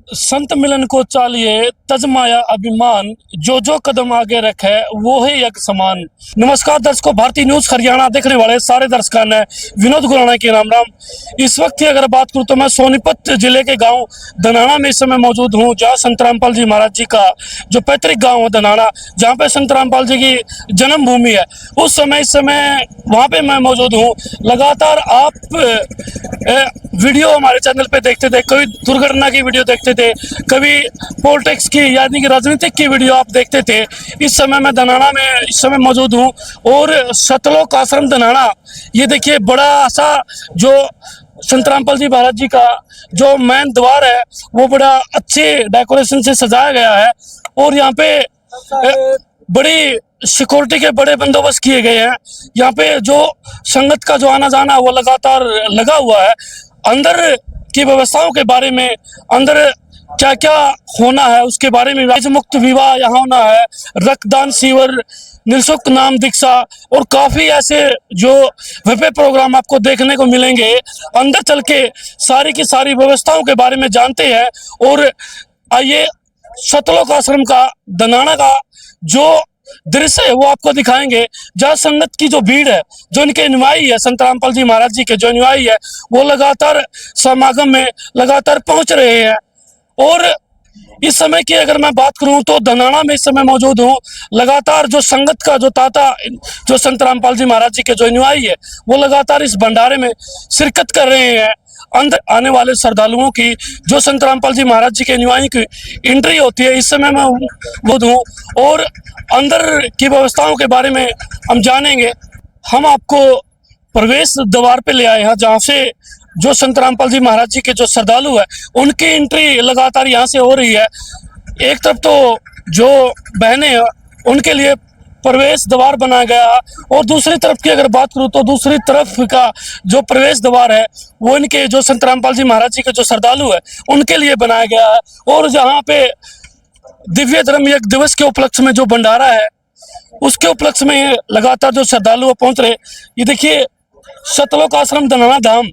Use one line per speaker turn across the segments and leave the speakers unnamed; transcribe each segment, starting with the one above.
संत मिलन को चालिए तजमाया अभिमान, जो जो कदम आगे रखे वो है एक समान। नमस्कार दर्शकों, भारतीय न्यूज हरियाणा देखने वाले सारे दर्शकों ने विनोद गुराना के राम राम। इस वक्त की अगर बात करूं तो मैं सोनीपत जिले के गांव धनाना में इस समय मौजूद हूं, जहां संत रामपाल जी महाराज जी का जो पैतृक गांव है धनाना, जहां पे संत रामपाल जी की जन्मभूमि है, इस समय वहां पे मैं मौजूद हूं। लगातार आप वीडियो हमारे चैनल पे देखते थे, कभी दुर्घटना की वीडियो देखते थे, कभी पॉलिटिक्स की यानी कि राजनीतिक की वीडियो आप देखते थे। इस समय मैं धनाना में इस समय मौजूद हूँ और सतलोक आश्रम धनाना, ये देखिए बड़ा सा जो संत रामपाल जी महाराज जी का जो मेन द्वार है वो बड़ा अच्छे डेकोरेशन से सजाया गया है और यहाँ पे बड़ी सिक्योरिटी के बड़े बंदोबस्त किए गए हैं। यहाँ पे जो संगत का जो आना जाना वो लगातार लगा हुआ है। अंदर की व्यवस्थाओं के बारे में, अंदर क्या क्या होना है उसके बारे में, व्याज मुक्त विवाह यहाँ होना है, रक्तदान शिविर, निःशुल्क नाम दीक्षा और काफी ऐसे जो भव्य प्रोग्राम आपको देखने को मिलेंगे। अंदर चल के सारी की सारी व्यवस्थाओं के बारे में जानते हैं और आइए सतलोक आश्रम का धनाना का जो दृश्य है वो आपको दिखाएंगे, जहाँ संगत की जो भीड़ है, जो इनके अनुयायी है, संत रामपाल जी महाराज जी के जो अनुयायी है वो लगातार समागम में लगातार पहुंच रहे हैं। और इस समय की अगर मैं बात करूं तो धनाना में इस समय मौजूद हूं। लगातार जो संगत का जो ताता जो संत रामपाल जी महाराज जी के जो अनुयायी है वो लगातार इस भंडारे में शिरकत कर रहे हैं। अंदर आने वाले श्रद्धालुओं की जो संत रामपाल जी महाराज जी के अनुयायी की एंट्री होती है, इस समय मैं मौजूद हूँ और अंदर की व्यवस्थाओं के बारे में हम जानेंगे। हम आपको प्रवेश द्वार पे ले आए हैं, जहाँ से जो संत रामपाल जी महाराज जी के जो श्रद्धालु है उनकी एंट्री लगातार यहाँ से हो रही है। एक तरफ तो जो बहनें हैं उनके लिए प्रवेश द्वार बनाया गया और दूसरी तरफ की अगर बात करूं तो दूसरी तरफ का जो प्रवेश द्वार है वो इनके जो संत रामपाल जी महाराज जी के जो श्रद्धालु है उनके लिए बनाया गया है। और जहाँ पे दिव्य धर्म एक दिवस के उपलक्ष्य में जो भंडारा है उसके उपलक्ष्य में लगातार जो श्रद्धालु पहुंच रहे। ये देखिए सतलोक आश्रम धनाना धाम,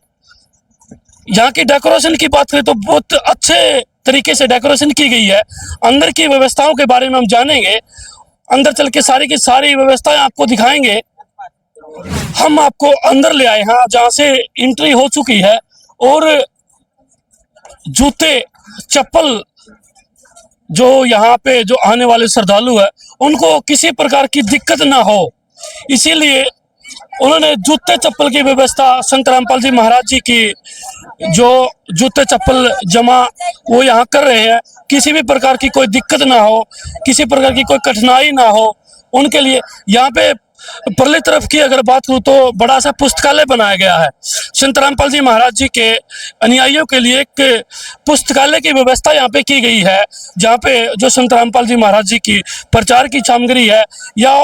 यहाँ की डेकोरेशन की बात करें तो बहुत अच्छे तरीके से डेकोरेशन की गई है। अंदर की व्यवस्थाओं के बारे में हम जानेंगे, अंदर चल के सारी की सारी व्यवस्थाएं आपको दिखाएंगे। हम आपको अंदर ले आए हैं जहाँ से एंट्री हो चुकी है और जूते चप्पल जो यहाँ पे जो आने वाले श्रद्धालु है उनको किसी प्रकार की दिक्कत ना हो, इसीलिए उन्होंने जूते चप्पल की व्यवस्था संत रामपाल जी महाराज जी की जो जूते चप्पल जमा वो यहाँ कर रहे हैं। किसी भी प्रकार की कोई दिक्कत ना हो, किसी प्रकार की कोई कठिनाई ना हो उनके लिए। यहाँ पे परली तरफ की अगर बात करूँ तो बड़ा सा पुस्तकालय बनाया गया है। संत रामपाल जी महाराज जी के अनुयायियों के लिए एक पुस्तकालय की व्यवस्था यहाँ पे की गई है, जहाँ पे जो संत रामपाल जी महाराज जी की प्रचार की सामग्री है या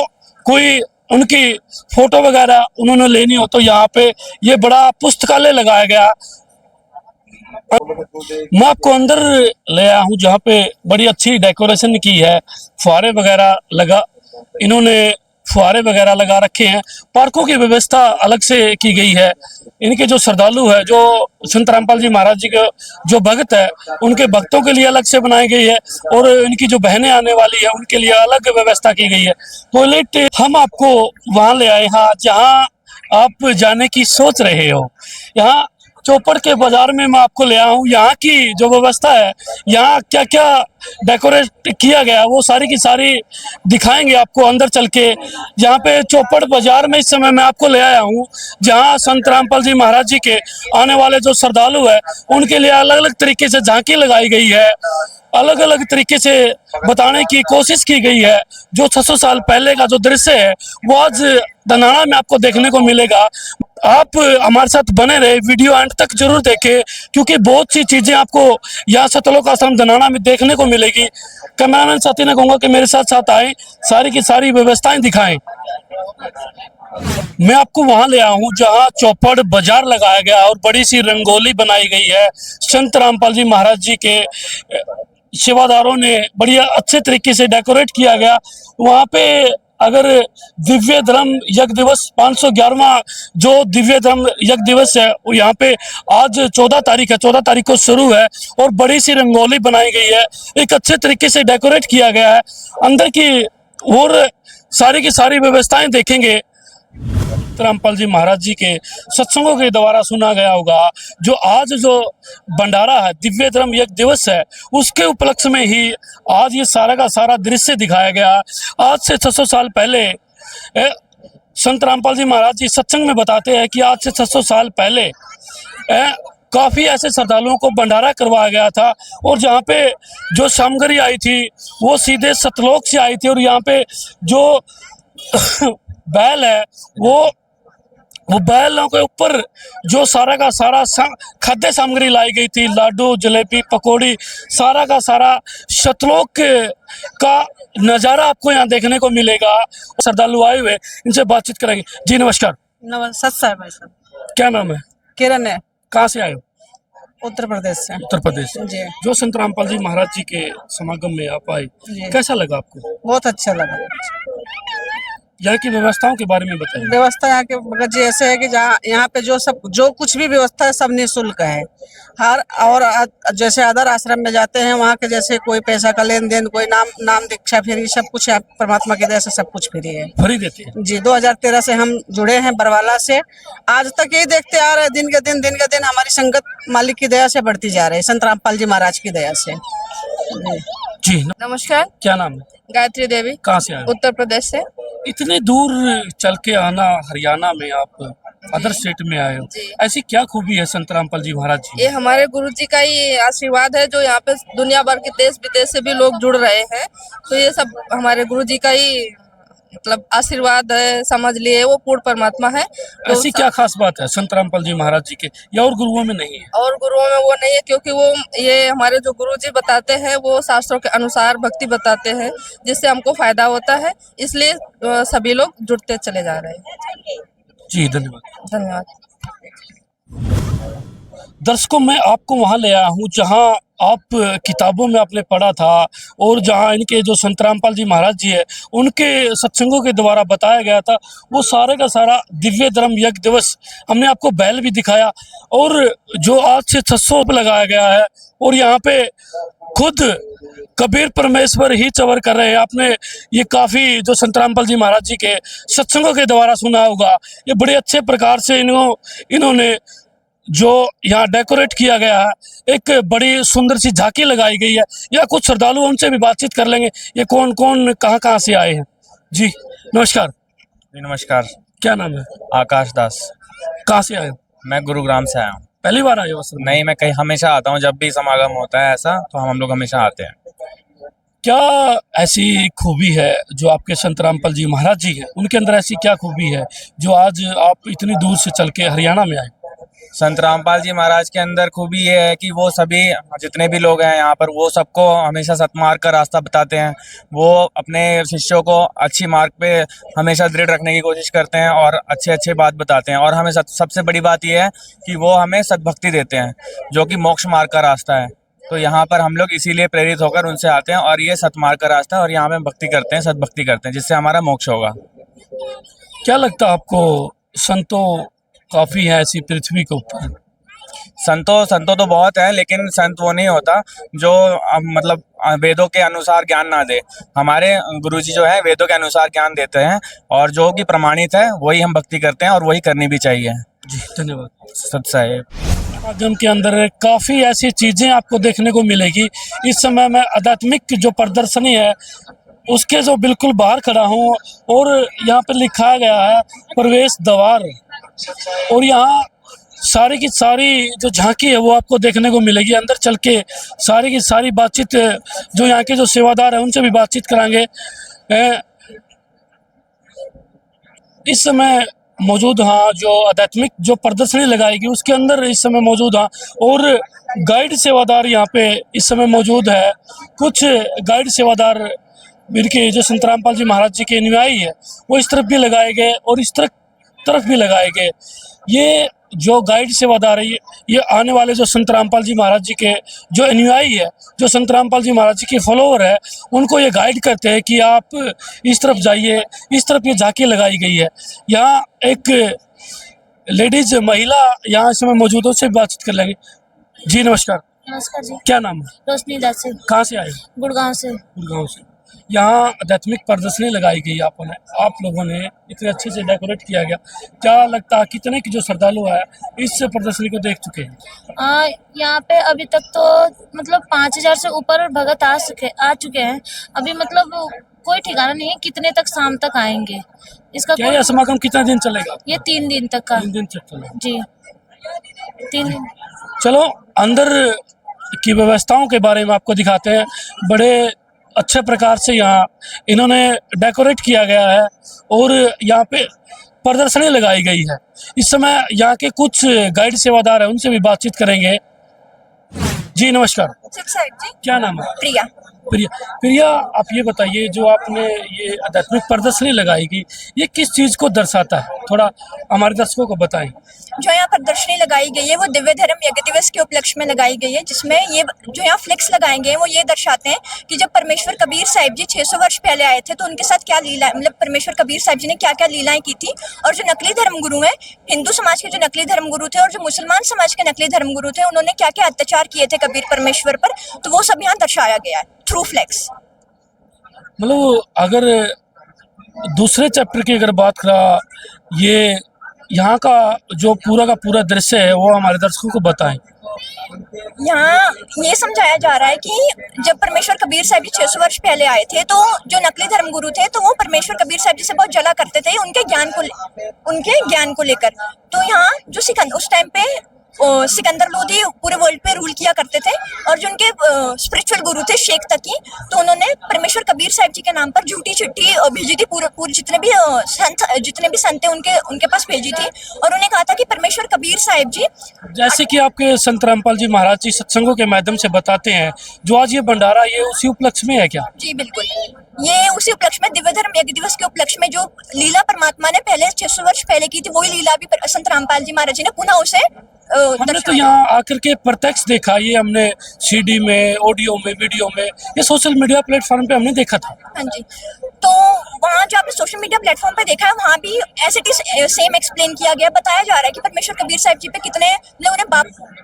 कोई उनकी फोटो वगैरह उन्होंने लेनी हो तो यहाँ पे ये बड़ा पुस्तकालय लगाया गया। मैं आपको अंदर ले आया हूँ जहाँ पे बड़ी अच्छी डेकोरेशन की है, फुहारे वगैरह लगा, इन्होंने फुहारे वगैरह लगा रखे हैं। पार्कों की व्यवस्था अलग से की गई है। इनके जो श्रद्धालु है, जो संत रामपाल जी महाराज जी के जो भक्त है उनके भक्तों के लिए अलग से बनाई गई है और इनकी जो बहनें आने वाली है उनके लिए अलग व्यवस्था की गई है। टॉयलेट हम आपको वहां ले आए हैं जहां आप जाने की सोच रहे हो। यहाँ चौपड़ के बाजार में मैं आपको ले आया हूँ। यहाँ की जो व्यवस्था है, यहाँ क्या क्या डेकोरेट किया गया वो सारी की सारी दिखाएंगे आपको अंदर चल के। यहाँ पे चौपड़ बाजार में इस समय मैं आपको ले आया हूँ जहाँ संत रामपाल जी महाराज जी के आने वाले जो श्रद्धालु है उनके लिए अलग अलग तरीके से झांकी लगाई गई है, अलग अलग तरीके से बताने की कोशिश की गई है। जो 600 साल पहले का जो दृश्य है वो आज धनाना में आपको देखने को मिलेगा। आप हमारे साथ बने रहे, वीडियो एंड तक जरूर देखें क्योंकि बहुत सी चीजें आपको यहाँ सतलोक आश्रम धनाना में देखने को मिलेगी। कैमरामैन साथी ने कहूँगा कि मेरे साथ साथ आए, सारी की सारी व्यवस्थाएं दिखाएं। मैं आपको वहां ले आया हूँ जहाँ चौपड़ बाजार लगाया गया और बड़ी सी रंगोली बनाई गई है। संत रामपाल जी महाराज जी के सेवादारों ने बड़ी अच्छे तरीके से डेकोरेट किया गया। वहाँ पे अगर दिव्य धर्म यज्ञ दिवस 511वां जो दिव्य धर्म यज्ञ दिवस है वो यहाँ पे आज 14 तारीख है, 14 तारीख को शुरू है और बड़ी सी रंगोली बनाई गई है, एक अच्छे तरीके से डेकोरेट किया गया है। अंदर की और सारी की सारी व्यवस्थाएं देखेंगे। रामपाल जी महाराज जी के सत्संगों के द्वारा सुना गया होगा। जो आज जो भंडारा है, दिव्य धर्म यज्ञ दिवस है, उसके उपलक्ष्य में ही आज ये सारा का सारा दृश्य दिखाया गया। आज से 600 साल पहले संत रामपाल जी महाराज जी सत्संग में बताते हैं कि आज से 600 साल पहले काफ़ी ऐसे श्रद्धालुओं को भंडारा करवाया गया था और जहाँ पे जो सामग्री आई थी वो सीधे सतलोक से आई थी और यहाँ पे जो बैल है वो बैलों के ऊपर जो सारा का सारा खाद्य सामग्री लाई गई थी, लाडू, जलेबी, पकौड़ी, सारा का सारा सतलोक का नज़ारा आपको यहाँ देखने को मिलेगा। श्रद्धालु आए हुए, इनसे बातचीत करेंगे। जी नमस्कार।
नमस्कार भाई साहब।
क्या नाम है?
किरण है।
कहाँ से आए हो?
उत्तर प्रदेश से।
उत्तर प्रदेश
जी।
जो संत रामपाल जी महाराज जी के समागम में आप आए, कैसा लगा आपको?
बहुत अच्छा लगा।
यहाँ की व्यवस्थाओं के बारे में बताइए।
व्यवस्था यहाँ के जी ऐसे है कि जहाँ यहाँ पे जो कुछ भी व्यवस्था है सब निःशुल्क है। और जैसे अदर आश्रम में जाते हैं वहाँ के जैसे कोई पैसा का लेन देन, कोई नाम दीक्षा फ्री, सब कुछ परमात्मा की दया से सब कुछ फ्री है।
फ्री देते हैं
जी। 2013 से हम जुड़े हैं बरवाला से, आज तक यही देखते आ रहे हैं। दिन के दिन हमारी संगत मालिक की दया से बढ़ती जा रही है, संत रामपाल जी महाराज की दया से।
जी
नमस्कार।
क्या नाम है?
गायत्री देवी।
कहाँ से आए?
उत्तर प्रदेश से।
इतने दूर चल के आना, हरियाणा में आप अदर स्टेट में आए हो, ऐसी क्या खूबी है संत रामपाल जी महाराज जी?
ये हमारे गुरु जी का ही आशीर्वाद है, जो यहाँ पे दुनिया भर के देश विदेश से भी लोग जुड़ रहे हैं। तो ये सब हमारे गुरु जी का ही मतलब आशीर्वाद है, समझ लिए। वो पूर्ण परमात्मा है। तो
ऐसी क्या खास बात है संत रामपाल जी महाराज जी के, या और गुरुओं में नहीं है?
और गुरुओं में वो नहीं है, क्योंकि वो ये हमारे जो गुरु जी बताते हैं वो शास्त्रों के अनुसार भक्ति बताते हैं, जिससे हमको फायदा होता है। इसलिए सभी लोग जुड़ते चले जा रहे हैं।
जी धन्यवाद।
धन्यवाद।
दर्शकों, मैं आपको वहाँ ले आया हूँ जहाँ आप किताबों में आपने पढ़ा था और जहाँ इनके जो संत रामपाल जी महाराज जी है उनके सत्संगों के द्वारा बताया गया था। वो सारे का सारा दिव्य धर्म यज्ञ दिवस हमने आपको बैल भी दिखाया और जो आज से 600 पे लगाया गया है और यहाँ पे खुद कबीर परमेश्वर ही चवर कर रहे हैं। आपने ये काफ़ी जो संत रामपाल जी महाराज जी के सत्संगों के द्वारा सुना होगा। ये बड़े अच्छे प्रकार से इन्होंने जो यहाँ डेकोरेट किया गया है, एक बड़ी सुंदर सी झांकी लगाई गई है। या कुछ श्रद्धालु, उनसे भी बातचीत कर लेंगे। ये कौन कौन कहाँ से आए हैं? जी नमस्कार।
जी नमस्कार।
क्या नाम है?
आकाश दास।
कहाँ से आए हो?
मैं गुरुग्राम से आया हूँ।
पहली बार आए हो?
नहीं, मैं कहीं हमेशा आता हूँ, जब भी समागम होता है ऐसा तो हम लोग हमेशा आते हैं।
क्या ऐसी खूबी है जो आपके संत रामपाल जी महाराज जी हैं, उनके अंदर ऐसी क्या खूबी है जो आज आप इतनी दूर से चल के हरियाणा में आए?
संत रामपाल जी महाराज के अंदर खूबी ये है कि वो सभी जितने भी लोग हैं यहाँ पर, वो सबको हमेशा सतमार्ग का रास्ता बताते हैं। वो अपने शिष्यों को अच्छी मार्ग पे हमेशा दृढ़ रखने की कोशिश करते हैं और अच्छे बात बताते हैं। और हमें सबसे बड़ी बात ये है कि वो हमें सद्भक्ति देते हैं, जो कि मोक्ष मार्ग का रास्ता है। तो यहाँ पर हम लोग इसीलिए प्रेरित होकर उनसे आते हैं और ये सतमार्ग का रास्ता है और यहाँ में भक्ति करते हैं, सद्भक्ति करते हैं, जिससे हमारा मोक्ष होगा।
क्या लगता है आपको, संतों काफ़ी है ऐसी पृथ्वी के ऊपर?
संतों तो बहुत है, लेकिन संत वो नहीं होता जो मतलब वेदों के अनुसार ज्ञान ना दे। हमारे गुरुजी जो है वेदों के अनुसार ज्ञान देते हैं और जो कि प्रमाणित है वही हम भक्ति करते हैं और वही करनी भी चाहिए।
जी धन्यवाद।
सत साहिब।
समागम के अंदर काफ़ी ऐसी चीज़ें आपको देखने को मिलेगी। इस समय मैं आध्यात्मिक जो प्रदर्शनी है उसके जो बिल्कुल बाहर खड़ा हूँ और यहाँ पर लिखा गया है प्रवेश द्वार, और यहाँ सारी की सारी जो झांकी है वो आपको देखने को मिलेगी। अंदर चल के सारी की सारी बातचीत जो यहाँ के जो सेवादार हैं उनसे भी बातचीत कराएंगे। इस समय मौजूद हाँ जो आध्यात्मिक जो प्रदर्शनी लगाएगी उसके अंदर इस समय मौजूद हाँ, और गाइड सेवादार यहाँ पे इस समय मौजूद है। कुछ गाइड सेवादार इनके जो संत रामपाल जी महाराज जी के अनुयायी है वो इस तरफ भी लगाए गए और इस तरफ भी लगाए गए। ये जो गाइड सेवादार है ये आने वाले जो संत रामपाल जी महाराज जी के जो अनुयायी है, जो संत रामपाल जी महाराज जी के फॉलोअर है, उनको ये गाइड करते हैं कि आप इस तरफ जाइए, इस तरफ ये झांकी लगाई गई है। यहाँ एक लेडीज महिला यहाँ इस समय मौजूद है, उससे बातचीत कर लेंगे। जी नमस्कार,
नमस्कार जी।
क्या नाम है?
रोशनी दास से,
कहाँ से आए?
गुड़गांव से।
गुड़गांव से। यहाँ आध्यात्मिक प्रदर्शनी लगाई गई आप लोगों ने, इतने अच्छे से डेकोरेट किया गया। क्या लगता है कितने की जो श्रद्धालु है इस प्रदर्शनी को देख चुके हैं?
यहाँ पे अभी तक तो मतलब 5000 से ऊपर भगत आ चुके हैं। अभी मतलब कोई ठिकाना नहीं है कितने तक शाम तक आएंगे। इसका
क्या यह समागम कितना दिन चलेगा?
ये 3 दिन तक का।
3 दिन तक चलेगा
जी, 3 दिन।
चलो अंदर की व्यवस्थाओं के बारे में आपको दिखाते हैं। बड़े अच्छे प्रकार से यहाँ इन्होंने डेकोरेट किया गया है और यहाँ पे प्रदर्शनी लगाई गई है। इस समय यहाँ के कुछ गाइड सेवादार हैं, उनसे भी बातचीत करेंगे। जी नमस्कार, क्या नाम है?
प्रिया।
प्रिया, आप ये बताइए, जो आपने ये आध्यात्मिक प्रदर्शनी लगाई गई, ये किस चीज़ को दर्शाता है? थोड़ा हमारे दर्शकों को बताएं।
जो यहाँ प्रदर्शनी लगाई गई है वो दिव्य धर्म यज्ञ दिवस के उपलक्ष्य में लगाई गई है, जिसमें ये जो यहाँ फ्लेक्स लगाए गए हैं वो ये दर्शाते हैं कि जब परमेश्वर कबीर साहिब जी 600 वर्ष पहले आए थे तो उनके साथ क्या लीला, मतलब परमेश्वर कबीर साहिब जी ने क्या क्या लीलाएं की थी। और जो नकली धर्मगुरु हैं, हिंदू समाज के जो नकली धर्मगुरु थे और जो मुसलमान समाज के नकली धर्मगुरु थे, उन्होंने क्या क्या अत्याचार किए थे कबीर परमेश्वर पर, तो वो सब यहाँ दर्शाया गया है थ्रू फ्लेक्स।
मतलब अगर दूसरे चैप्टर की अगर बात करा, ये यहाँ का जो पूरा का पूरा दृश्य है वो हमारे दर्शकों को बताएं।
यहाँ ये समझाया जा रहा है कि जब परमेश्वर कबीर साहब जी 600 वर्ष पहले आए थे तो जो नकली धर्मगुरु थे तो वो परमेश्वर कबीर साहब जी से बहुत जला करते थे उनके ज्ञान को लेकर। तो यहाँ जो उस टाइम पे सिकंदर लोधी पूरे वर्ल्ड पे रूल किया करते थे और जो उनके स्पिरिचुअल गुरु थे शेख तकी, तो उन्होंने परमेश्वर कबीर साहब जी के नाम पर झूठी चिट्ठी भेजी थी। पूरे जितने भी संत थे उनके पास भेजी थी और उन्हें कहा था कि परमेश्वर कबीर साहब जी,
जैसे कि आपके संत रामपाल जी महाराज जी सत्संगों के माध्यम से बताते हैं, जो आज ये भंडारा ये उसी उपलक्ष्य में है क्या?
जी बिल्कुल, ये उसी उपलक्ष्य में दिव्य धर्म यज्ञ दिवस के उपलक्ष्य में जो लीला परमात्मा ने पहले 600 वर्ष पहले की थी वही लीला भी संत रामपाल जी महाराज जी ने पुनः उसे
हमने तो यहाँ आकर के प्रत्यक्ष देखा, ये हमने सीडी में, ऑडियो में, वीडियो में, ये सोशल मीडिया प्लेटफॉर्म पे हमने देखा था।
हाँ जी, तो वहाँ जो आपने सोशल मीडिया प्लेटफॉर्म पे देखा है वहाँ भी as it is same explain किया गया, बताया जा रहा है कि परमेश्वर कबीर साहब जी पे कितने लोगों ने बाप।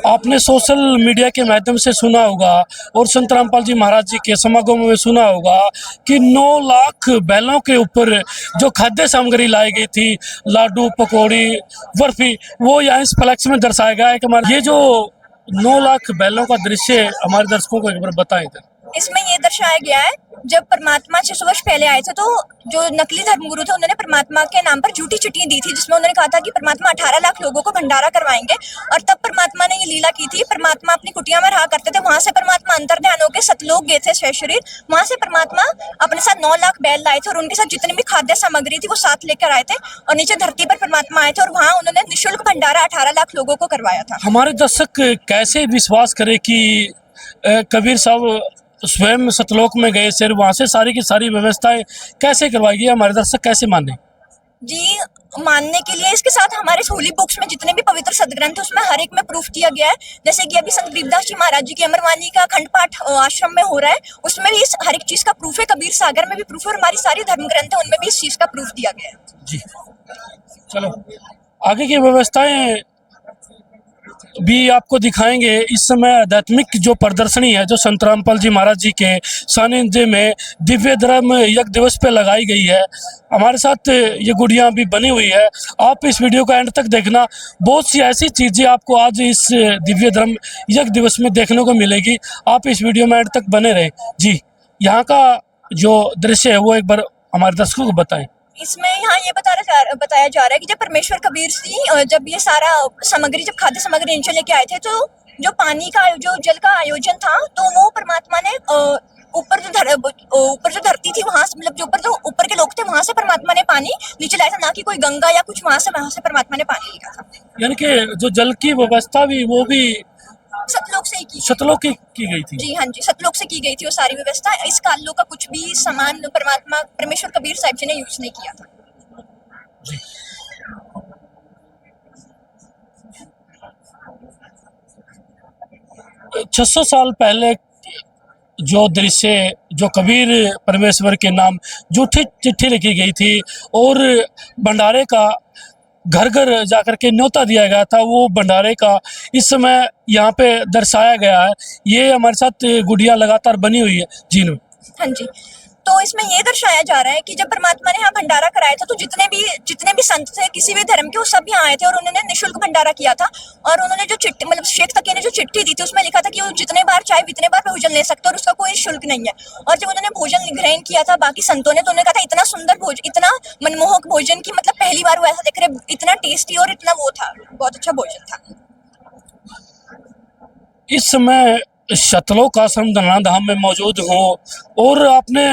आपने सोशल मीडिया के माध्यम से सुना होगा और संत रामपाल जी महाराज जी के समागम में सुना होगा कि 9 लाख बैलों के ऊपर जो खाद्य सामग्री लाई गई थी, लाडू, पकौड़ी, बर्फी, वो यहाँ इस फ्लैक्स में दर्शाया गया है कि हमारे ये जो 9 लाख बैलों का दृश्य हमारे दर्शकों को एक बार बताएं।
इसमें ये दर्शाया गया है जब परमात्मा 600 वर्ष पहले आए थे तो जो नकली धर्मगुरु थे उन्होंने परमात्मा के नाम पर झूठी चिट्ठी दी थी, जिसमें उन्होंने कहा था कि परमात्मा 18 लाख लोगों को भंडारा करवाएंगे। और तब परमात्मा ने ये लीला की थी। परमात्मा अपनी कुटिया में रहा करते थे, वहां से परमात्मा अंतर्ध्यान होकर सतलोक गए थे स्वयं शरीर, वहां से परमात्मा अपने साथ 9 लाख बैल लाए थे और उनके साथ जितनी भी खाद्य सामग्री थी वो साथ लेकर आए थे और नीचे धरती पर परमात्मा आए थे और वहाँ उन्होंने निःशुल्क भंडारा 18 लाख लोगों को करवाया था।
हमारे दर्शक कैसे विश्वास करे कि कबीर साहब स्वयं सतलोक में गए, सिर्फ वहाँ से सारी की सारी व्यवस्थाएं कैसे करवाएगी, हमारे दर्शक कैसे माने?
जी, मानने के लिए इसके साथ हमारे होली बुक्स में जितने भी पवित्र सदग्रंथ है उसमें हर एक में प्रूफ दिया गया है। जैसे कि अभी संत गरीबदास जी महाराज जी की अमरवाणी का खंड पाठ आश्रम में हो रहा है, उसमें भी इस हर एक चीज का प्रूफ है। कबीर सागर में भी प्रूफ है और हमारी सारी धर्म ग्रंथ है उनमें भी इस चीज का प्रूफ दिया गया है।
जी, चलो आगे की व्यवस्थाएं भी आपको दिखाएंगे। इस समय आध्यात्मिक जो प्रदर्शनी है जो संत रामपाल जी महाराज जी के सानिध्य में दिव्य धर्म यज्ञ दिवस पे लगाई गई है। हमारे साथ ये गुड़िया भी बनी हुई है। आप इस वीडियो का एंड तक देखना, बहुत सी ऐसी चीज़ें आपको आज इस दिव्य धर्म यज्ञ दिवस में देखने को मिलेगी। आप इस वीडियो में एंड तक बने रहें। जी, यहाँ का जो दृश्य है वो एक बार हमारे दर्शकों को बताएं।
इसमें यहाँ ये बताया जा रहा है कि जब परमेश्वर कबीर जी जब ये सारा सामग्री, जब खाद्य सामग्री नीचे लेके आए थे तो जो पानी का, जो जल का आयोजन था, तो वो परमात्मा ने ऊपर जो धरती थी वहां से, मतलब जो ऊपर के लोग थे वहां से परमात्मा ने पानी नीचे लाया था, ना कि कोई गंगा या कुछ वहां से परमात्मा ने पानी लिया था।
यानी कि जो जल की व्यवस्था भी वो भी
सतलोक से ही
सतलोक की गई थी।
जी हाँ जी, सतलोक से की गई थी वो सारी व्यवस्था। इस कालों का कुछ भी सामान परमेश्वर कबीर साहब जी ने यूज नहीं किया था।
जी, 600 साल पहले जो दृश्य, जो कबीर परमेश्वर के नाम झूठी चिट्ठी लिखी गई थी और भंडारे का घर घर जाकर के न्योता दिया गया था, वो भंडारे का इस समय यहाँ पे दर्शाया गया है। ये हमारे साथ गुड़िया लगातार बनी हुई है जीन में।
हाँ जी। तो इसमें ये दर्शाया जा रहा है कि जब परमात्मा ने यहाँ भंडारा कराया था तो जितने भी संत थे किसी भी धर्म के, वो सब यहाँ आए थे और उन्होंने निःशुल्क भंडारा किया था। और उन्होंने जो चिट्ठी, मतलब शेख तकी ने जो चिट्ठी दी थी उसमें लिखा था कि वो जितने बार चाहे उतने बार भोजन ले सकते और उसका कोई शुल्क नहीं है। और जब उन्होंने भोजन ग्रहण किया था बाकी संतों ने, तो उन्होंने कहा था इतना सुंदर भोजन, इतना मनमोहक भोजन की मतलब पहली बार वो ऐसा देख रहे, इतना टेस्टी और इतना वो था, बहुत अच्छा भोजन था।
इस समय सतलोक आश्रम धनाना धाम में मौजूद हूँ और आपने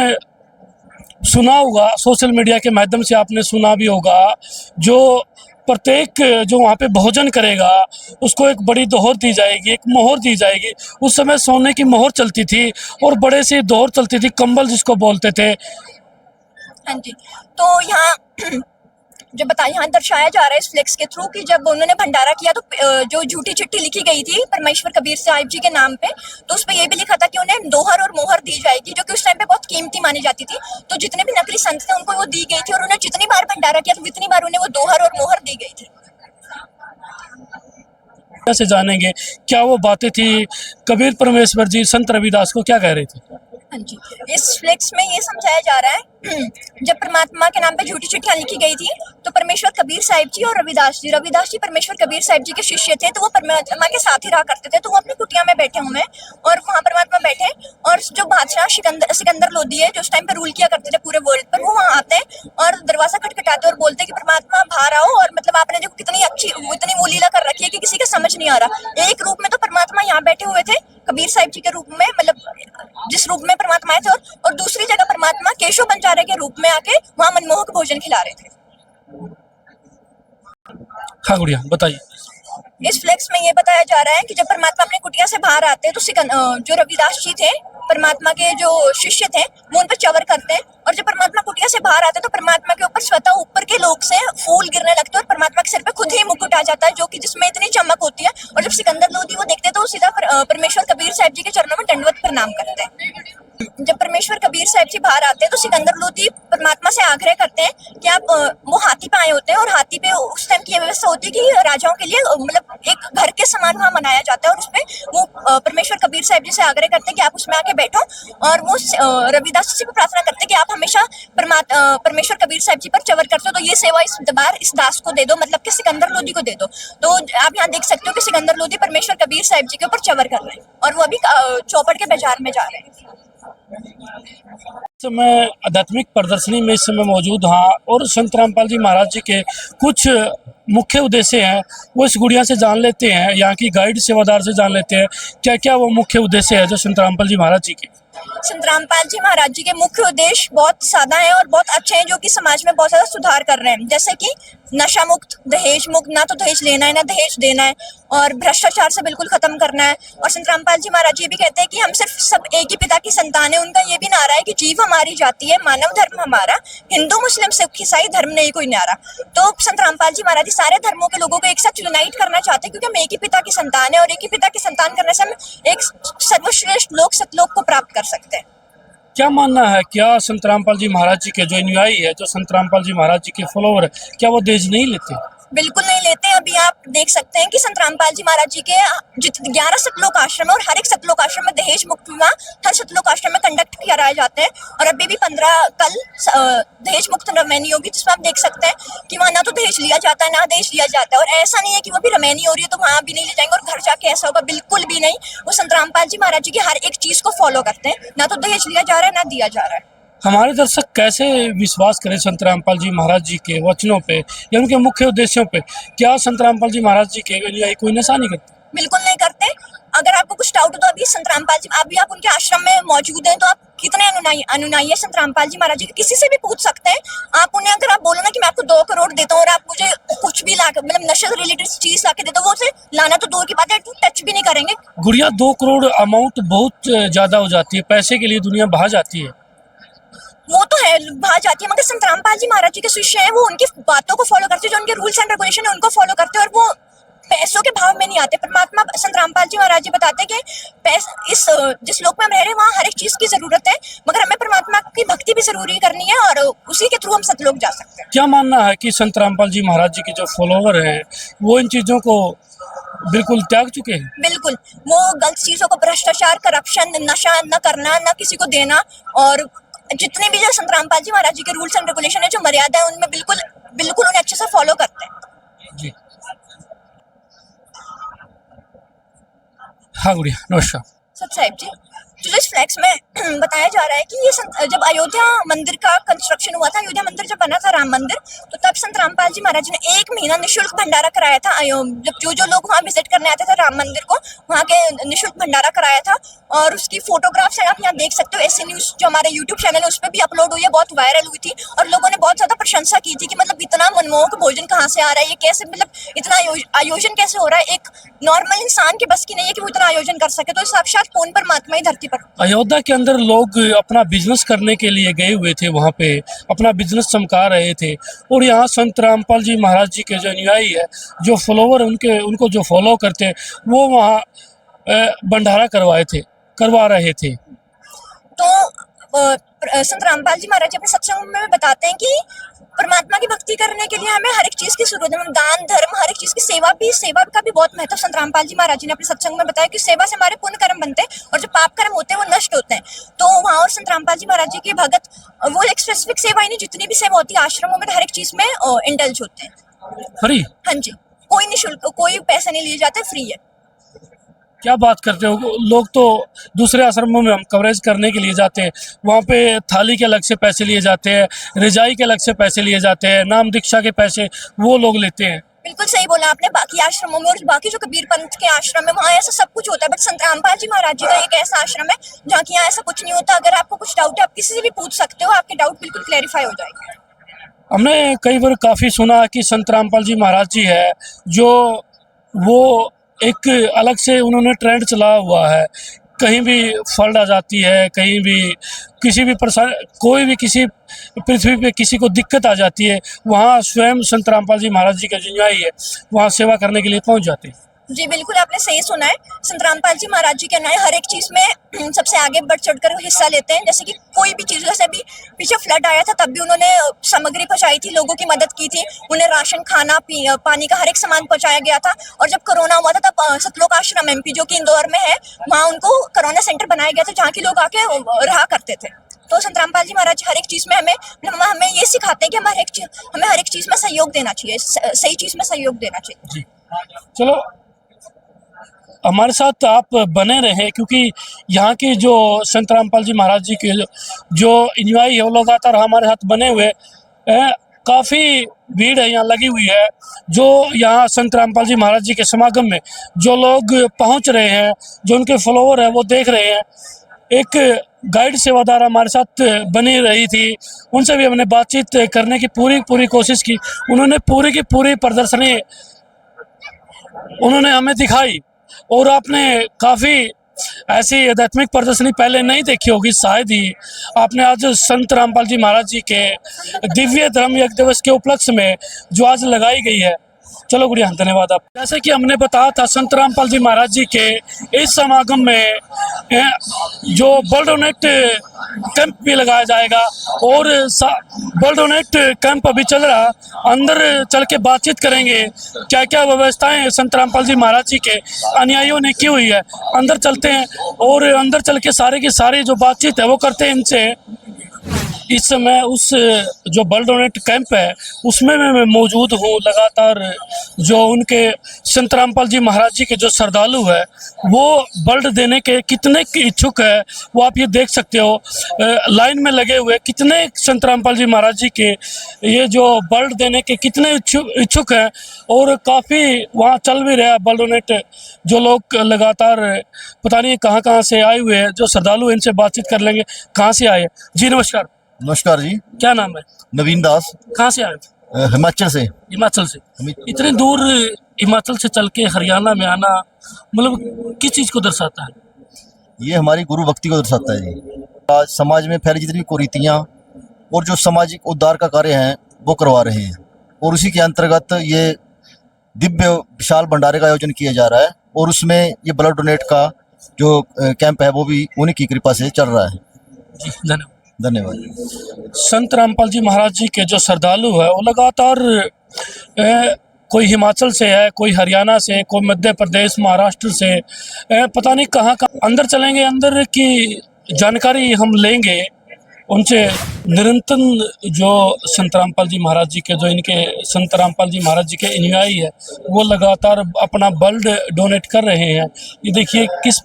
सुना होगा, सोशल मीडिया के माध्यम से आपने सुना भी होगा, जो प्रत्येक जो वहाँ पे भोजन करेगा उसको एक बड़ी दोहर दी जाएगी, एक मोहर दी जाएगी। उस समय सोने की मोहर चलती थी और बड़े से दोहर चलती थी, कंबल जिसको बोलते थे।
हाँ जी। तो यहाँ यहाँ दर्शाया जा रहा है इस फ्लेक्स के थ्रू कि जब उन्होंने भंडारा किया तो जो झूठी चिट्ठी लिखी गई थी परमेश्वर कबीर साहिब जी के नाम पे, तो उस पर यह भी लिखा था कि उन्हें दोहर और मोहर दी जाएगी, जो कि उस टाइम पे बहुत कीमती मानी जाती थी। तो जितने भी नकली संत थे उनको वो दी गई थी और उन्हें जितनी बार भंडारा किया तो उतनी बार उन्हें वो दोहर और मोहर दी गई थी।
कैसे जानेंगे क्या वो बातें थी, कबीर परमेश्वर जी संत रविदास को क्या कह रहे थे?
हाँ जी। इस फ्लेक्स में ये समझाया जा रहा है जब परमात्मा के नाम पे झूठी चिट्ठियां लिखी गई थी तो परमेश्वर कबीर साहिब जी और रविदास जी परमेश्वर कबीर साहिब जी के शिष्य थे, तो वो परमात्मा के साथ ही रहा करते थे। तो वो अपनी कुटिया में बैठे हुए हैं और वहाँ परमात्मा बैठे, और जो बादशाह सिकंदर लोदी है जो उस टाइम पे रूल किया करते थे पूरे वर्ल्ड पर, वो वहाँ आते हैं और दरवाजा खटखटाते और बोलते कि परमात्मा बाहर आओ, और मतलब आपने जो इतनी वो लीला कर रखी है कि किसी का समझ नहीं आ रहा। एक रूप में तो परमात्मा यहाँ बैठे हुए थे कबीर साहिब जी के रूप में, मतलब जिस रूप में परमात्मा आए थे, और दूसरी जगह परमात्मा केशव बंजारे के रूप में आके वहाँ मनमोहक भोजन खिला रहे थे।
हाँ गुड़िया बताइए।
इस फ्लेक्स में ये बताया जा रहा है कि जब परमात्मा अपने कुटिया से बाहर आते हैं तो जो रविदास जी थे परमात्मा के जो शिष्य थे वो उन पर चवर करते हैं, और जब परमात्मा कुटिया से बाहर आते हैं तो परमात्मा के ऊपर स्वतः ऊपर के लोग से फूल गिरने लगते हैं और परमात्मा के सिर पे खुद ही मुकुट आ जाता है, जो कि जिसमें इतनी चमक होती है। और जब सिकंदर लोदी वो देखते हैं तो वो सीधा परमेश्वर कबीर साहिब जी के चरणों में दंडवत प्रणाम करते हैं। जब परमेश्वर कबीर साहिब जी बाहर आते हैं तो सिकंदर लोदी परमात्मा से आग्रह करते हैं कि आप, वो हाथी पे आए होते हैं और हाथी पे उस टाइम की ये व्यवस्था होती है कि राजाओं के लिए मतलब एक घर के समान वहाँ मनाया जाता है, और उसमें वो परमेश्वर कबीर साहिब जी से आग्रह करते हैं कि आप उसमें आके बैठो, और वो रविदास जी को प्रार्थना करते हैं कि आप हमेशा परमेश्वर कबीर साहिब जी पर चवर करते हो, तो ये सेवा इस दास को दे दो, मतलब कि सिकंदर लोदी को दे दो। तो आप यहाँ देख सकते हो कि सिकंदर लोदी परमेश्वर कबीर साहिब जी के ऊपर चवर कर रहे हैं और वो अभी चौपड़ के बाजार में जा रहे हैं।
इस समय आध्यात्मिक प्रदर्शनी में इस समय मौजूद हाँ, और संत रामपाल जी महाराज जी के कुछ मुख्य उद्देश्य हैं वो इस गुड़िया से जान लेते हैं, यहाँ की गाइड सेवादार से जान लेते हैं क्या क्या वो मुख्य उद्देश्य है जो संत रामपाल जी महाराज जी के।
संत रामपाल जी महाराज जी के मुख्य उद्देश्य बहुत सादा है और बहुत अच्छे हैं, जो कि समाज में बहुत ज्यादा सुधार कर रहे हैं, जैसे कि नशा मुक्त, दहेज मुक्त, ना तो दहेज लेना है ना दहेज देना है, और भ्रष्टाचार से बिल्कुल खत्म करना है। और संत रामपाल जी महाराज जी भी कहते हैं कि हम सिर्फ सब एक ही पिता की संतान है। उनका ये भी नारा है कि जीव हमारी जाति है, मानव धर्म हमारा, हिंदू मुस्लिम सिख ईसाई धर्म नहीं कोई न्यारा। तो संत रामपाल जी महाराज जी सारे धर्मों के लोगों को एक साथ यूनाइट करना चाहते हैं, क्योंकि हम एक ही पिता की संतान है और एक ही पिता की संतान करने से हम एक सर्वश्रेष्ठ लोक सतलोक को प्राप्त कर सकते हैं।
क्या मानना है, क्या संत रामपाल जी महाराज जी के जो अनुयायी है, जो संत रामपाल जी महाराज जी के फॉलोवर है, क्या वो दहेज नहीं लेते?
बिल्कुल नहीं लेते। अभी आप देख सकते हैं कि संत रामपाल जी महाराज जी के 11 सतलोक आश्रम है और हर एक सतलोक आश्रम में दहेज मुक्त विवाह हर सतलोक आश्रम में कंडक्ट कराए जाते हैं। और अभी भी 15 कल दहेज मुक्त रमैनी होगी, जिसमें आप देख सकते हैं कि वहाँ ना तो दहेज लिया जाता है ना दहेज लिया जाता है। और ऐसा नहीं है कि वो भी रमैनी हो रही है तो वहाँ भी नहीं ले जाएंगे और घर जाके ऐसा होगा, बिल्कुल भी नहीं। वो संत रामपाल जी महाराज जी की हर एक चीज को फॉलो करते हैं, ना तो दहेज लिया जा रहा है ना दिया जा रहा है।
हमारे दर्शक कैसे विश्वास करें संत रामपाल जी महाराज जी के वचनों पे या उनके मुख्य उद्देश्यों पे? क्या संत रामपाल जी महाराज जी के अनुयायी कोई नशा नहीं करते?
बिल्कुल नहीं करते। अगर आपको कुछ डाउट हो तो अभी संत रामपाल जी, अभी आप उनके आश्रम में मौजूद हैं, तो आप कितने अनुयायी है संत रामपाल जी महाराज जी के, किसी से भी पूछ सकते हैं आप उन्हें। अगर आप बोलो ना कि मैं आपको 2 करोड़ देता हूँ और आप मुझे कुछ भी ला मतलब नशे से रिलेटेड चीज ला के देते हो, वो उसे लाना तो दूर की बात है, टच भी नहीं करेंगे।
गुड़िया 2 करोड़ अमाउंट बहुत ज्यादा हो जाती है, पैसे के लिए दुनिया बहा जाती है।
वो तो है बाहर जाती है, मगर संत रामपाल जी महाराज जी के शिष्य हैं, वो उनकी बातों को फॉलो करते हैं, जो उनके रूल्स एंड रेगुलेशन है उनको फॉलो करते हैं, और वो पैसों के भाव में नहीं आते। परमात्मा संत रामपाल जी महाराज जी बताते हैं कि इस जिस लोक में हम रह रहे हैं वहाँ हर एक चीज की जरूरत है, मगर हमें परमात्मा की भक्ति भी जरूरी करनी है और उसी के थ्रू हम सतलोक जा सकते हैं।
क्या मानना है कि संत रामपाल जी महाराज जी के जो फॉलोवर हैं वो इन चीज़ों को बिल्कुल त्याग चुके हैं?
बिल्कुल, वो गलत चीजों को, भ्रष्टाचार, करप्शन, नशा न करना, न किसी को देना, और जितने भी जो संत रामपाल जी महाराज जी के रूल्स एंड रेगुलेशन है, जो मर्यादा है, उनमें बिल्कुल बिल्कुल उन्हें अच्छे से फॉलो करते हैं।
जी हाँ गुड़िया, नमस्कार।
सच साहिब जी, जो इस फ्लैक्स में बताया जा रहा है कि ये जब अयोध्या मंदिर का कंस्ट्रक्शन हुआ था, अयोध्या मंदिर जब बना था राम मंदिर, तो तब संत रामपाल जी महाराज जी ने 1 महीना निशुल्क भंडारा कराया था। जब जो लोग वहाँ विजिट करने आते थे राम मंदिर को, वहाँ के निशुल्क भंडारा कराया था। और उसकी फोटोग्राफ्स आप यहाँ देख सकते हो। ऐसी न्यूज जो हमारे यूट्यूब चैनल है उस पर भी अपलोड हुई है, बहुत वायरल हुई थी और लोगों ने बहुत ज्यादा प्रशंसा की थी कि मतलब इतना मनमोहक भोजन कहाँ से आ रहा है, ये कैसे, मतलब इतना आयोजन कैसे हो रहा है। एक नॉर्मल इंसान के बस की नहीं है कि वो इतना आयोजन कर सके, तो साक्षात पूर्ण परमात्मा ही धरती पर।
अयोध्या के अंदर लोग अपना बिजनेस करने के लिए गए हुए थे, वहाँ पे अपना बिजनेस चमका रहे थे, और यहाँ संत रामपाल जी महाराज जी के जो अनुयायी है, जो फॉलोवर उनको जो फॉलो करते हैं, वो वहाँ भंडारा करवा रहे थे।
तो संत रामपाल जी महाराज जी अपने सत्संग में बताते हैं कि परमात्मा की भक्ति करने के लिए हमें हर एक चीज की जरूरत है, दान धर्म, हर एक चीज की सेवा का भी बहुत महत्व संत रामपाल जी महाराज जी ने अपने सत्संग में बताया कि सेवा से हमारे पुण्य कर्म बनते हैं और जो पाप कर्म होते हैं वो नष्ट होते हैं। तो वहाँ और संत रामपाल जी महाराज जी के भगत, वो एक स्पेसिफिक सेवा ही नहीं, जितनी भी सेवा होती है आश्रमों में हर एक चीज में इंडल्ज होते हैं।
फ्री?
हाँ जी, कोई निःशुल्क, कोई पैसे नहीं लिए जाते, फ्री है।
क्या बात करते हो, लोग तो दूसरे आश्रमों में हम कवरेज करने के लिए जाते हैं, वहाँ पे थाली के अलग से पैसे लिए जाते हैं, रिजाई के अलग से पैसे लिए जाते हैं, नाम दीक्षा के पैसे वो लोग लेते हैं।
बिल्कुल सही बोला आपने। बाकी आश्रमों में और बाकी जो कबीर पंथ के आश्रम है वहाँ ऐसा सब कुछ होता है, बट संत रामपाल जी महाराज जी का एक ऐसा आश्रम है जहाँ की यहाँ ऐसा कुछ नहीं होता। अगर आपको कुछ डाउट है आप किसी से भी पूछ सकते हो, आपके डाउट बिल्कुल क्लैरिफाई हो जाएंगे।
हमने कई बार काफ़ी सुना कि संत रामपाल जी महाराज जी है जो वो एक अलग से उन्होंने ट्रेंड चला हुआ है, कहीं भी फ्लड आ जाती है, कहीं भी किसी भी कोई भी किसी पृथ्वी पे किसी को दिक्कत आ जाती है, वहाँ स्वयं संत रामपाल जी महाराज जी का जो अनुयायी है वहाँ सेवा करने के लिए पहुँच जाते हैं।
जी बिल्कुल, आपने सही सुना है। संत रामपाल जी महाराज जी के नए हर एक चीज में सबसे आगे बढ़ चढ़कर हिस्सा लेते हैं। जैसे कि कोई भी चीज, जैसे अभी पीछे फ्लड आया था तब भी उन्होंने सामग्री पहुंचाई थी, लोगों की मदद की थी, उन्हें राशन, खाना, पानी का हर एक सामान पहुंचाया गया था। और जब कोरोना हुआ था तब सतलोक आश्रम एमपी जो कि इंदौर में है, वहाँ उनको कोरोना सेंटर बनाया गया था जहाँ के लोग आके रहा करते थे। तो संत रामपाल जी महाराज हर एक चीज में हमें ये सिखाते हैं कि हमें हर एक चीज में सहयोग देना चाहिए, सही चीज में सहयोग देना चाहिए।
जी चलो, हमारे साथ आप बने रहे, क्योंकि यहाँ के जो संत रामपाल जी महाराज जी के जो अनुयायी है वो लगातार हमारे साथ बने हुए, काफ़ी भीड़ है यहाँ लगी हुई है। जो यहाँ संत रामपाल जी महाराज जी के समागम में जो लोग पहुँच रहे हैं, जो उनके फॉलोवर हैं वो देख रहे हैं। एक गाइड सेवादार हमारे साथ बनी रही थी, उनसे भी हमने बातचीत करने की पूरी कोशिश की। उन्होंने पूरी की पूरी प्रदर्शनी उन्होंने हमें दिखाई, और आपने काफ़ी ऐसी आध्यात्मिक प्रदर्शनी पहले नहीं देखी होगी, शायद ही आपने आज संत रामपाल जी महाराज जी के दिव्य धर्म यज्ञ दिवस के उपलक्ष्य में जो आज लगाई गई है। चलो गुड़िया, धन्यवाद आप। जैसे कि हमने बताया था, संत रामपाल जी महाराज जी के इस समागम में जो ब्लड डोनेट कैंप भी लगाया जाएगा, और ब्लड डोनेट कैंप अभी चल रहा, अंदर चल के बातचीत करेंगे क्या क्या व्यवस्थाएं संत रामपाल जी महाराज जी के अनुयायियों ने की हुई है। अंदर चलते हैं और अंदर चल के सारे की सारी जो बातचीत है वो करते हैं इनसे। इस समय उस जो ब्लड डोनेट कैंप है उसमें मैं मौजूद हूँ लगातार। जो उनके संत रामपाल जी महाराज जी के जो श्रद्धालु है वो ब्लड देने के कितने इच्छुक है वो आप ये देख सकते हो। लाइन में लगे हुए कितने संत रामपाल जी महाराज जी के ये जो ब्लड देने के कितने इच्छुक हैं, और काफ़ी वहाँ चल भी रहा है ब्लड डोनेट। जो लोग लगातार पता नहीं कहाँ से आए हुए हैं, जो श्रद्धालु, इनसे बातचीत कर लेंगे। कहाँ से आए? जी नमस्कार।
नमस्कार जी।
क्या नाम है?
नवीन दास।
कहाँ से आए थे?
हिमाचल से।
हिमाचल से? इतनी दूर हिमाचल से चल के हरियाणा में आना मतलब किस चीज़ को दर्शाता है?
ये हमारी गुरु भक्ति को दर्शाता है जी। आज समाज में फैली जितनी कुरीतियाँ और जो सामाजिक उद्धार का कार्य है वो करवा रहे हैं, और उसी के अंतर्गत ये दिव्य विशाल भंडारे का आयोजन किया जा रहा है और उसमें ये ब्लड डोनेट का जो कैंप है वो भी उन्हीं की कृपा से चल रहा है।
जी धन्यवाद।
धन्यवाद।
संत रामपाल जी महाराज जी के जो श्रद्धालु है वो लगातार कोई हिमाचल से है, कोई हरियाणा से, कोई मध्य प्रदेश, महाराष्ट्र से, पता नहीं कहाँ कहाँ अंदर चलेंगे। अंदर की जानकारी हम लेंगे उनसे। निरंतर जो संत रामपाल जी महाराज जी के जो इनके संत रामपाल जी महाराज जी के अनुयायी है वो लगातार अपना ब्लड डोनेट कर रहे हैं। ये देखिए किस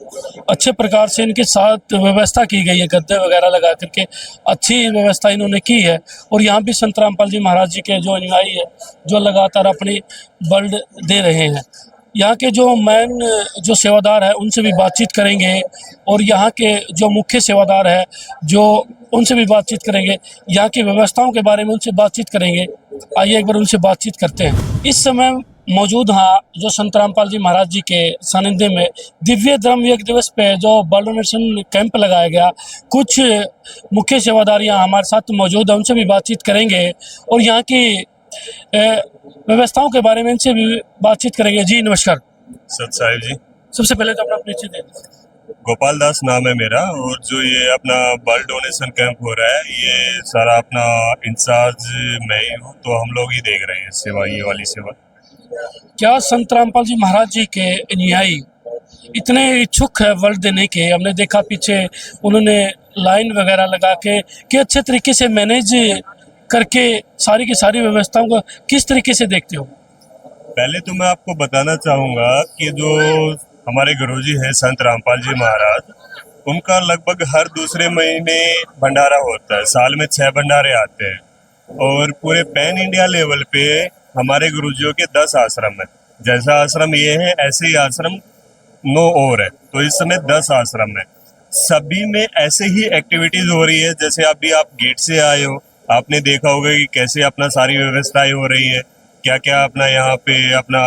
अच्छे प्रकार से इनके साथ व्यवस्था की गई है, गद्दे वगैरह लगा करके अच्छी व्यवस्था इन्होंने की है। और यहाँ भी संत रामपाल जी महाराज जी के जो अनुयायी है जो लगातार अपनी ब्लड दे रहे हैं। यहाँ के जो मेन जो सेवादार है उनसे भी बातचीत करेंगे और यहाँ के जो मुख्य सेवादार है जो उनसे भी बातचीत करेंगे, यहाँ की व्यवस्थाओं के बारे में उनसे बातचीत करेंगे। आइए एक बार उनसे बातचीत करते हैं। इस समय मौजूद हाँ जो संत रामपाल जी महाराज जी के सानिध्य में दिव्य धर्म यज्ञ दिवस पे जो ब्लड डोनेशन कैंप लगाया गया, कुछ मुख्य सेवादार यहाँ हमारे साथ मौजूद हैं, उनसे भी बातचीत करेंगे और यहाँ की व्यवस्थाओं के बारे में इनसे भी बातचीत करेंगे। जी नमस्कार।
सत साहिब जी।
सबसे पहले तो अपना परिचय दें।
गोपाल दास नाम है मेरा और जो ये अपना ब्लड डोनेशन कैंप हो रहा है ये सारा अपना इंचार्ज मैं ही हूँ, तो हम लोग ही देख रहे हैं सेवा, ये वाली सेवा।
क्या संत रामपाल जी महाराज जी के अनुयायी इतने इच्छुक है ब्लड देने के? हमने देखा पीछे उन्होंने लाइन वगैरह लगा के कि अच्छे तरीके से मैनेज करके सारी की सारी व्यवस्थाओं को किस तरीके से देखते हो?
पहले तो मैं आपको बताना चाहूँगा कि जो हमारे गुरुजी हैं संत रामपाल जी महाराज, उनका लगभग हर दूसरे महीने भंडारा होता है। साल में 6 भंडारे आते हैं और पूरे पैन इंडिया लेवल पे हमारे गुरुजियों के 10 आश्रम है। जैसा आश्रम ये है ऐसे ही आश्रम 9 और है, तो इस समय 10 आश्रम है। सभी में ऐसे ही एक्टिविटीज हो रही है। जैसे अभी आप गेट से आए हो, आपने देखा होगा कि कैसे अपना सारी व्यवस्थाएं हो रही है, क्या क्या अपना यहाँ पे अपना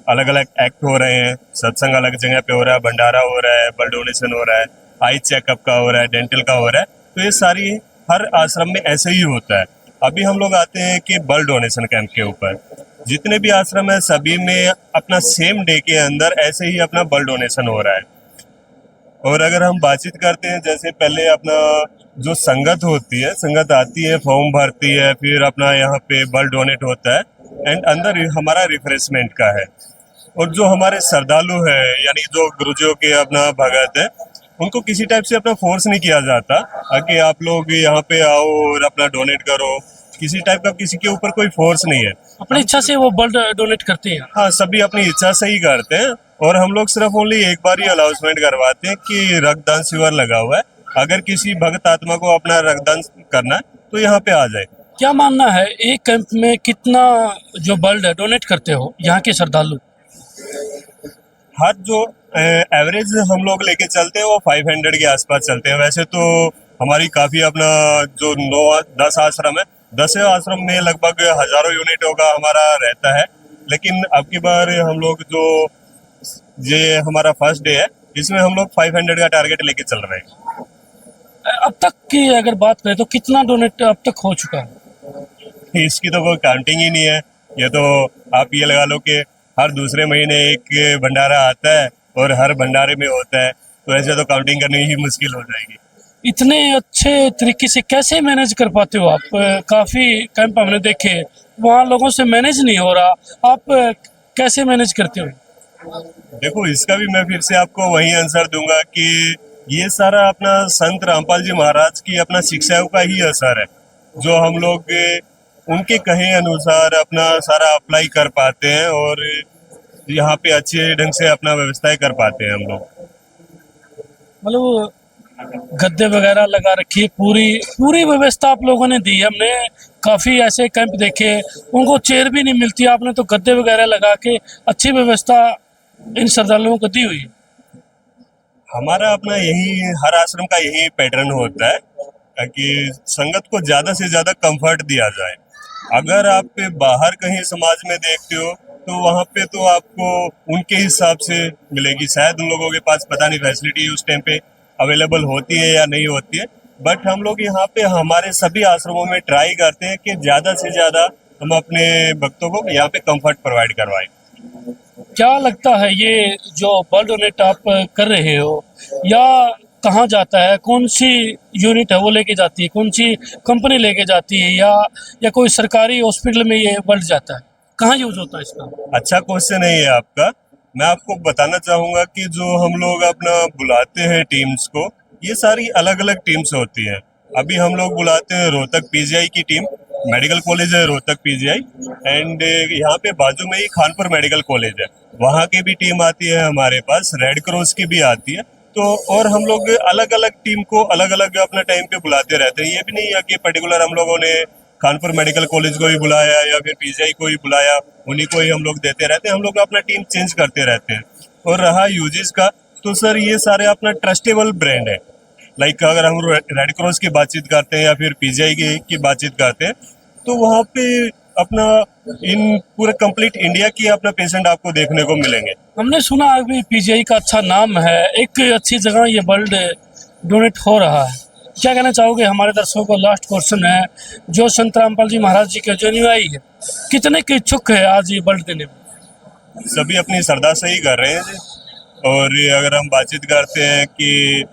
अलग अलग एक्ट हो रहे हैं। सत्संग अलग जगह पे हो रहा है, भंडारा हो रहा है, ब्लड डोनेशन हो रहा है, आई चेकअप का हो रहा है, डेंटल का हो रहा है। तो ये सारी हर आश्रम में ऐसे ही होता है। अभी हम लोग आते हैं कि ब्लड डोनेशन कैंप के ऊपर। जितने भी आश्रम है सभी में अपना सेम डे के अंदर ऐसे ही अपना ब्लड डोनेशन हो रहा है। और अगर हम बातचीत करते हैं, जैसे पहले अपना जो संगत होती है, संगत आती है, फॉर्म भरती है, फिर अपना यहाँ पे ब्लड डोनेट होता है एंड अंदर हमारा रिफ्रेशमेंट का है। और जो हमारे श्रद्धालु है यानी जो गुरुजियों के अपना भगत है, उनको किसी टाइप से अपना फोर्स नहीं किया जाता कि आप लोग यहाँ पे आओ और अपना डोनेट करो। किसी टाइप का किसी के ऊपर कोई फोर्स नहीं है,
अपनी इच्छा से वो ब्लड डोनेट करते हैं।
हाँ, सभी अपनी इच्छा से ही करते हैं। और हम लोग सिर्फ ओनली एक बार ही अनाउंसमेंट करवाते हैं कि रक्तदान शिविर लगा हुआ है, अगर किसी भक्त आत्मा को अपना रक्तदान करना है तो यहाँ पे आ जाए।
क्या मानना है एक कैंप में कितना जो ब्लड डोनेट करते हो यहाँ के श्रद्धालु?
हर जो एवरेज हम लोग लेके चलते हैं वो 500 के आसपास चलते हैं। वैसे तो हमारी काफ़ी अपना जो 9-10 आश्रम है, 10 आश्रम में लगभग हजारों यूनिटों का हमारा रहता है। लेकिन अब की बार हम लोग जो ये हमारा फर्स्ट डे है, इसमें हम लोग 500 का टारगेट लेके चल रहे हैं।
अब तक की अगर बात करें तो कितना डोनेट अब तक हो चुका है?
इसकी तो कोई काउंटिंग ही नहीं है। ये तो आप ये लगा लो कि हर दूसरे महीने एक भंडारा आता है और हर भंडारे में होता है, तो ऐसे तो काउंटिंग करनी ही मुश्किल हो जाएगी।
इतने अच्छे तरीके से कैसे मैनेज कर पाते हो आप? काफ़ी कैंप हमने देखे, वहाँ लोगों से मैनेज नहीं हो रहा, आप कैसे मैनेज करते हो?
देखो, इसका भी मैं फिर से आपको वही आंसर दूंगा कि ये सारा अपना संत रामपाल जी महाराज की अपना शिक्षाओं का ही असर है, जो हम लोग उनके कहे अनुसार अपना सारा अप्लाई कर पाते हैं और यहाँ पे अच्छे ढंग से अपना व्यवस्थाएं कर पाते हैं हम लोग।
मतलब गद्दे वगैरह लगा रखी है, पूरी व्यवस्था आप लोगों ने दी है। हमने काफ़ी ऐसे कैंप देखे, उनको चेयर भी नहीं मिलती, आपने तो गद्दे वगैरह लगा के अच्छी व्यवस्था इन श्रद्धालुओं को दी हुई है।
हमारा अपना यही हर आश्रम का यही पैटर्न होता है कि संगत को ज़्यादा से ज़्यादा कंफर्ट दिया जाए। अगर आप बाहर कहीं समाज में देखते हो तो वहाँ पे तो आपको उनके हिसाब से मिलेगी। शायद उन लोगों के पास पता नहीं फैसिलिटी उस टाइम पे अवेलेबल होती है या नहीं होती है, बट हम लोग यहाँ पे हमारे सभी आश्रमों में ट्राई करते हैं कि ज़्यादा से ज़्यादा हम अपने भक्तों को यहाँ पे कंफर्ट प्रोवाइड करवाएं।
क्या लगता है ये जो ब्लड डोनेट आप कर रहे हो या कहाँ जाता है, कौन सी यूनिट है वो लेके जाती है, कौन सी कंपनी लेके जाती है, या कोई सरकारी हॉस्पिटल में ये ब्लड जाता है, कहाँ यूज होता है इसका?
अच्छा क्वेश्चन है ये आपका। मैं आपको बताना चाहूंगा कि जो हम लोग अपना बुलाते हैं टीम्स को, ये सारी अलग अलग टीम्स होती हैं। अभी हम लोग बुलाते हैं रोहतक पीजीआई की टीम, मेडिकल कॉलेज है रोहतक पीजीआई, एंड यहाँ पे बाजू में ही खानपुर मेडिकल कॉलेज है, वहाँ की भी टीम आती है हमारे पास, रेड क्रॉस की भी आती है। तो और हम लोग अलग अलग टीम को अलग अलग अपना टाइम पे बुलाते रहते हैं। ये भी नहीं है कि पर्टिकुलर हम लोगों ने खानपुर मेडिकल कॉलेज को ही बुलाया या फिर पीजीआई को ही बुलाया, उन्हीं को ही हम लोग देते रहते हैं। हम लोग अपना टीम चेंज करते रहते हैं। और रहा यूजेस का, तो सर ये सारे अपना ट्रस्टेबल ब्रांड है। लाइक अगर हम रेड क्रॉस की बातचीत करते हैं या फिर पीजीआई की बातचीत करते हैं, तो वहाँ पे अपना इन पूरे कंप्लीट इंडिया की अपना पेशेंट आपको देखने को मिलेंगे।
हमने सुना अभी पीजीआई का अच्छा नाम है, एक अच्छी जगह ये ब्लड डोनेट हो रहा है, क्या कहना चाहोगे हमारे दर्शकों को? लास्ट क्वेश्चन है, जो संत रामपाल जी महाराज जी के जो अनुयायी है, कितने के इच्छुक है आज ये ब्लड देने में?
सभी अपनी श्रद्धा से ही कर रहे हैं जी। और अगर हम बातचीत करते हैं कि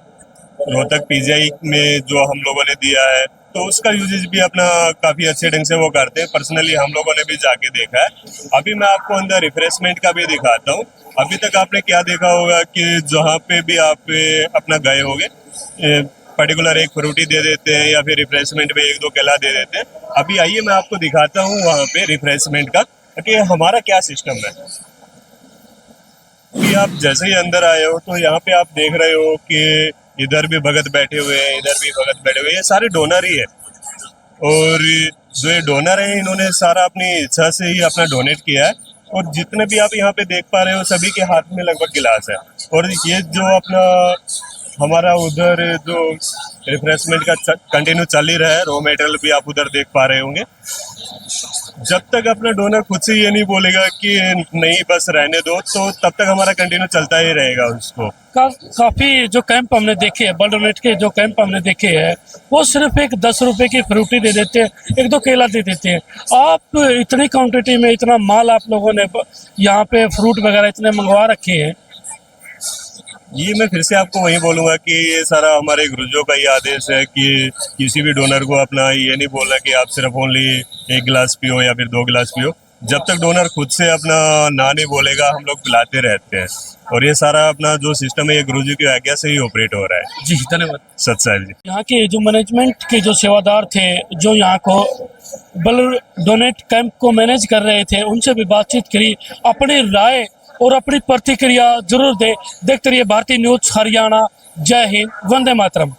रोहतक पीजीआई में जो हम लोगों ने दिया है, तो उसका यूजेज भी अपना काफी अच्छे ढंग से वो करते हैं। पर्सनली हम लोगों ने भी जाके देखा है। अभी मैं आपको अंदर रिफ्रेशमेंट का भी दिखाता हूँ। अभी तक आपने क्या देखा होगा कि जहाँ पे भी आप अपना गए होंगे, पर्टिकुलर एक फ्रूटी दे देते हैं या फिर रिफ्रेशमेंट में एक दो केला दे देते हैं। अभी आइए मैं आपको दिखाता हूँ वहाँ पे रिफ्रेशमेंट का कि हमारा क्या सिस्टम है। कि आप जैसे ही अंदर आए हो तो यहाँ पे आप देख रहे हो कि इधर भी भगत बैठे हुए हैं, इधर भी भगत बैठे हुए हैं। ये सारे डोनर ही है, और जो ये डोनर है इन्होंने सारा अपनी इच्छा से ही अपना डोनेट किया है। और जितने भी आप यहाँ पे देख पा रहे हो, सभी के हाथ में लगभग गिलास है। और ये जो अपना हमारा उधर जो रिफ्रेशमेंट का कंटिन्यू चल ही रहा है, रॉ मटेरियल भी आप उधर देख पा रहे होंगे। जब तक अपना डोनर खुद से ये नहीं बोलेगा कि नहीं बस रहने दो, तो तब तक हमारा कंटिन्यू चलता ही रहेगा उसको।
काफी जो कैंप हमने देखे हैं, ब्लड डोनेट के जो कैंप हमने देखे हैं, वो सिर्फ एक 10 रुपए की फ्रूटी दे देते हैं, एक दो केला दे देते हैं। आप इतनी क्वांटिटी में इतना माल आप लोगों ने यहाँ पे फ्रूट वगैरह इतने मंगवा रखे हैं।
ये मैं फिर से आपको वही बोलूंगा कि ये सारा हमारे गुरुजों का ही आदेश है कि किसी भी डोनर को अपना ये नहीं बोलना कि आप सिर्फ ओनली 1 गिलास पियो या फिर 2 गिलास पियो। जब तक डोनर खुद से अपना ना नहीं बोलेगा, हम लोग पिलाते रहते हैं। और ये सारा अपना जो सिस्टम है ये गुरुजी की आज्ञा से ही ऑपरेट हो रहा है।
जी धन्यवाद
सत साहिब जी।
यहाँ के जो मैनेजमेंट के जो सेवादार थे, जो यहाँ को ब्लड डोनेट कैंप को मैनेज कर रहे थे, उनसे भी बातचीत करी, अपनी राय और अपनी प्रतिक्रिया जरूर दे। देखते रहिए भारतीय न्यूज हरियाणा। जय हिंद, वंदे मातरम।